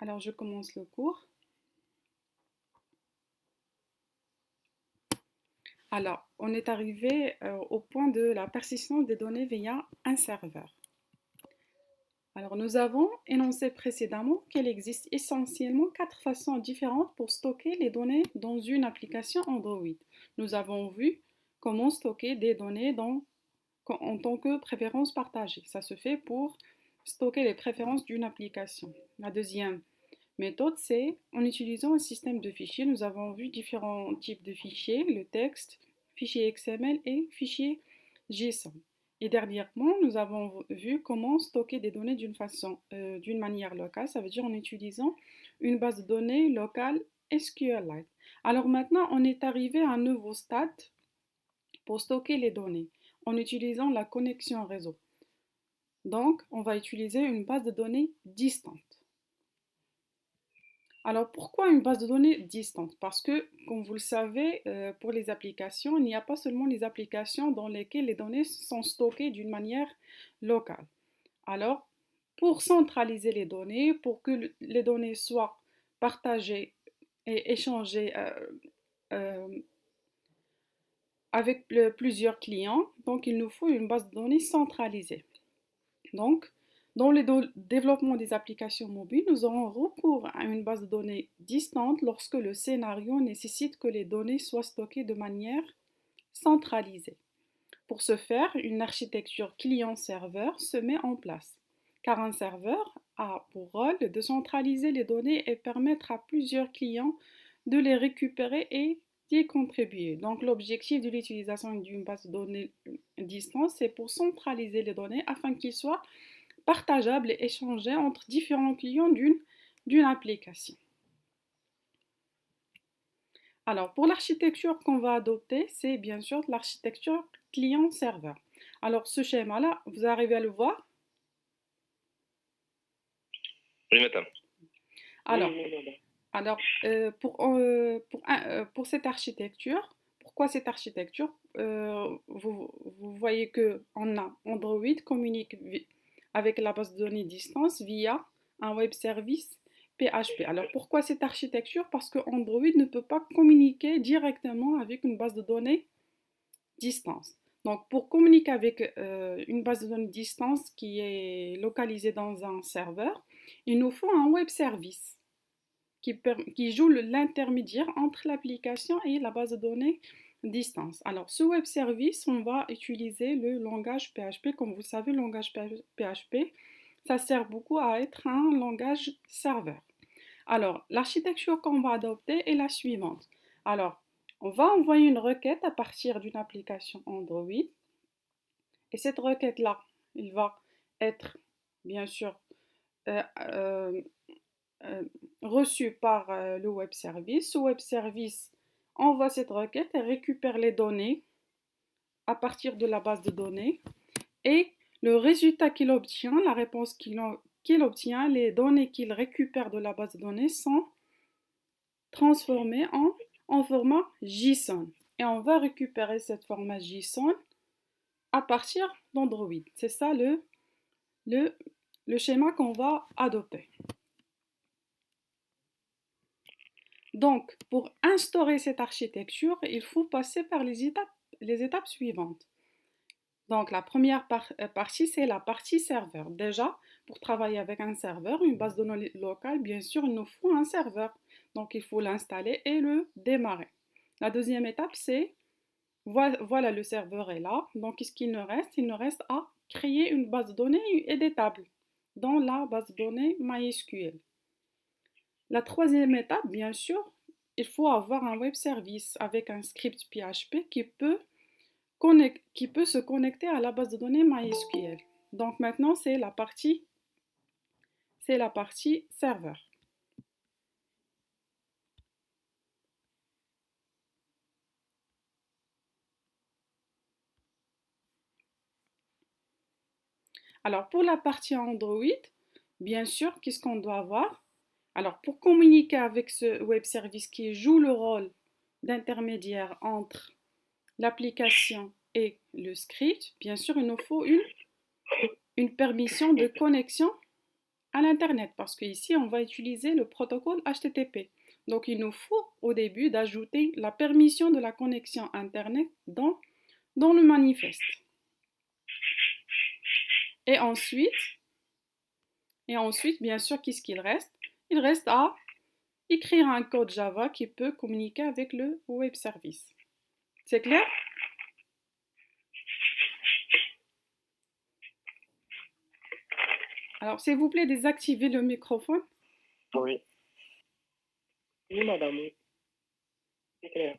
Alors, je commence le cours. Alors, on est arrivé au point de la persistance des données via un serveur. Alors, nous avons énoncé précédemment qu'il existe essentiellement 4 façons différentes pour stocker les données dans une application Android. Nous avons vu comment stocker des données en tant que préférences partagées. Ça se fait pour stocker les préférences d'une application. La deuxième méthode, c'est en utilisant un système de fichiers. Nous avons vu différents types de fichiers, le texte, fichier XML et fichier JSON. Et dernièrement, nous avons vu comment stocker des données d'une manière locale, ça veut dire en utilisant une base de données locale SQLite. Alors maintenant, on est arrivé à un nouveau stade pour stocker les données en utilisant la connexion réseau. Donc, on va utiliser une base de données distante. Alors, pourquoi une base de données distante? Parce que, comme vous le savez, pour les applications, il n'y a pas seulement les applications dans lesquelles les données sont stockées d'une manière locale. Alors, pour centraliser les données, pour que les données soient partagées et échangées avec plusieurs clients, donc il nous faut une base de données centralisée. Donc, dans le développement des applications mobiles, nous aurons recours à une base de données distante lorsque le scénario nécessite que les données soient stockées de manière centralisée. Pour ce faire, une architecture client-serveur se met en place, car un serveur a pour rôle de centraliser les données et permettre à plusieurs clients de les récupérer et d'y contribuer. Donc l'objectif de l'utilisation d'une base de données distante, c'est pour centraliser les données afin qu'ils soient partageables et échangés entre différents clients d'une application. Alors, pour l'architecture qu'on va adopter, c'est bien sûr l'architecture client-serveur. Alors, ce schéma-là, vous arrivez à le voir? Oui, madame. Alors, pour cette architecture, pourquoi cette architecture? Vous voyez qu'on a Android communique avec la base de données distance via un web service PHP. Alors pourquoi cette architecture? Parce que Android ne peut pas communiquer directement avec une base de données distance. Donc pour communiquer avec une base de données distance qui est localisée dans un serveur, il nous faut un web service qui joue l'intermédiaire entre l'application et la base de données distance. Alors, ce web service, on va utiliser le langage PHP. Comme vous le savez, le langage PHP, ça sert beaucoup à être un langage serveur. Alors, l'architecture qu'on va adopter est la suivante. Alors, on va envoyer une requête à partir d'une application Android. Et cette requête-là, elle va être, bien sûr, euh, euh, reçu par le web service. Ce web service envoie cette requête et récupère les données à partir de la base de données et le résultat qu'il obtient, la réponse qu'il obtient, les données qu'il récupère de la base de données sont transformées en format JSON. Et on va récupérer cette format JSON à partir d'Android. C'est ça le schéma qu'on va adopter. Donc, pour instaurer cette architecture, il faut passer par les étapes suivantes. Donc, la première partie, c'est la partie serveur. Déjà, pour travailler avec un serveur, une base de données locale, bien sûr, il nous faut un serveur. Donc, il faut l'installer et le démarrer. La deuxième étape, c'est, voilà, le serveur est là. Donc, qu'est-ce qu'il nous reste? Il nous reste à créer une base de données et des tables dans la base de données MySQL. La troisième étape, bien sûr, il faut avoir un web service avec un script PHP qui peut se connecter à la base de données MySQL. Donc maintenant, c'est la partie serveur. Alors pour la partie Android, bien sûr, qu'est-ce qu'on doit avoir? Alors pour communiquer avec ce web service qui joue le rôle d'intermédiaire entre l'application et le script, bien sûr, il nous faut une permission de connexion à l'Internet parce qu'ici, on va utiliser le protocole HTTP. Donc, il nous faut au début d'ajouter la permission de la connexion Internet dans le manifeste. Et ensuite, bien sûr, qu'est-ce qu'il reste? Il reste à écrire un code Java qui peut communiquer avec le web service. C'est clair? Alors, s'il vous plaît, désactivez le microphone. Oui. Oui, madame, oui. C'est clair.